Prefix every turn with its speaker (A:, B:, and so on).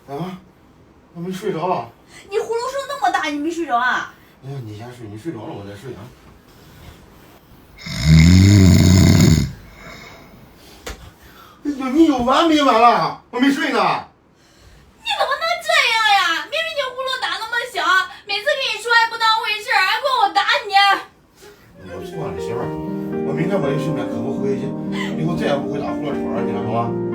A: 啊，我没睡着啊。
B: 你呼噜声那么大，你没睡着啊？
A: 哎呀，你先睡，你睡着了我再睡啊。你有完没完了？我没睡呢。
B: 你怎么能这样呀？明明你呼噜打那么响，每次跟你说还不当回事，还怪我打你。
A: 我错了，媳妇儿，我明天我就去买可口护卫剂，以后再也不会打呼噜吵了你了，好吧？